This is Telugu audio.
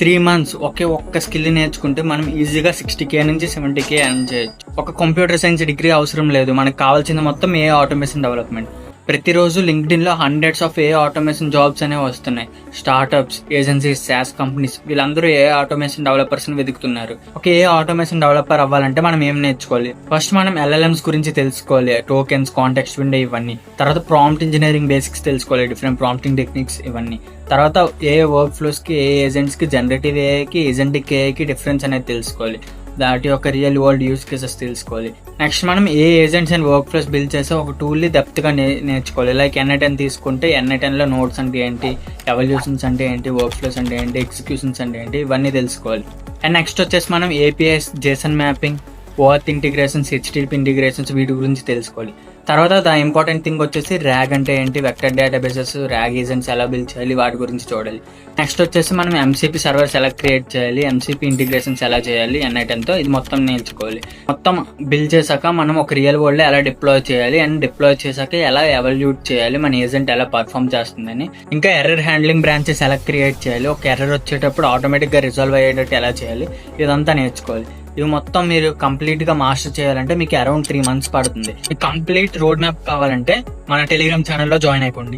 3 months ఒక్క స్కిల్ నేర్చుకుంటే మనం ఈజీగా 60K నుంచి 70K ఎర్న్ చేయొచ్చు. ఒక కంప్యూటర్ సైన్స్ డిగ్రీ అవసరం లేదు, మనకు కావాల్సింది మొత్తం ఏ ఆటోమేషన్ డెవలప్మెంట్. ప్రతిరోజు లింక్డ్ఇన్ లో hundreds of A automation jobs అనేవి వస్తున్నాయి. స్టార్ట్అప్స్, ఏజెన్సీస్, సాస్ కంపెనీస్ వీళ్ళందరూ ఏ ఆటోమేషన్ డెవలపర్స్ ని వెతుకుతున్నారు. ఏ ఆటోమేషన్ డెవలపర్ అవ్వాలంటే మనం ఏం నేర్చుకోవాలి? ఫస్ట్ మనం LLMs గురించి తెలుసుకోవాలి, టోకెన్స్, కాంటెక్స్ట్ విండో ఇవన్నీ. తర్వాత ప్రాంప్ట్ ఇంజనీరింగ్ బేసిక్స్ తెలుసుకోవాలి, డిఫరెంట్ ప్రాంప్టింగ్ టెక్నిక్స్ ఇవన్నీ. తర్వాత ఏ వర్క్ ఫ్లోస్ కి, ఏ ఏజెంట్స్ కి, జనరేటివ్ ఏఐకి, ఏజెంటిక్ ఏఐకి డిఫరెన్స్ అనేది తెలుసుకోవాలి. దాటి యొక్క రియల్ వరల్డ్ యూస్ కేసెస్ తెలుసుకోవాలి. నెక్స్ట్ మనం ఏ agents and work flows build చేసే ఒక టూల్ ని డెప్త్ గా నేర్చుకోవాలి. లైక్ N10 తీసుకుంటే N10 లో నోట్స్ అంటే ఏంటి, ఎవల్యూషన్స్ అంటే ఏంటి, వర్క్ ఫ్లోస్ అంటే ఏంటి, ఎగ్జిక్యూషన్స్ అంటే ఏంటి, ఇవన్నీ తెలుసుకోవాలి. అండ్ నెక్స్ట్ వచ్చేసి మనం APIs, JSON mapping, OAuth integrations, HTTP integrations వీటి గురించి తెలుసుకోవాలి. తర్వాత ద ఇంపార్టెంట్ థింగ్ వచ్చేసి RAG అంటే ఏంటి, వెక్టర్ డేటాబేసెస్, RAG ఏజెంట్స్ ఎలా బిల్డ్ చేయాలి వాటి గురించి చూడాలి. నెక్స్ట్ వచ్చేసి మనం MCP సర్వర్స్ ఎలా క్రియేట్ చేయాలి, MCP ఇంటిగ్రేషన్స్ ఎలా చేయాలి N10 తో, ఇది మొత్తం నేర్చుకోవాలి. మొత్తం బిల్డ్ చేశాక మనం ఒక రియల్ వరల్డ్ లో ఎలా డిప్లాయ్ చేయాలి, అండ్ డిప్లాయ్ చేశాక ఎలా ఎవల్యూట్ చేయాలి, మన ఏజెంట్ ఎలా పర్ఫామ్ చేస్తుందని. ఇంకా ఎర్రర్ హ్యాండ్లింగ్ బ్రాంచెస్ ఎలా క్రియేట్ చేయాలి, ఒక ఎర్రర్ వచ్చేటప్పుడు ఆటోమేటిక్ గా రిజాల్వ్ అయ్యేటట్టు ఎలా చేయాలి, ఇదంతా నేర్చుకోవాలి. ఇవి మొత్తం మీరు కంప్లీట్ గా మాస్టర్ చేయాలంటే మీకు అరౌండ్ 3 months పడుతుంది. కంప్లీట్ రోడ్ మ్యాప్ కావాలంటే మన టెలిగ్రామ్ ఛానల్లో జాయిన్ అయిపోండి.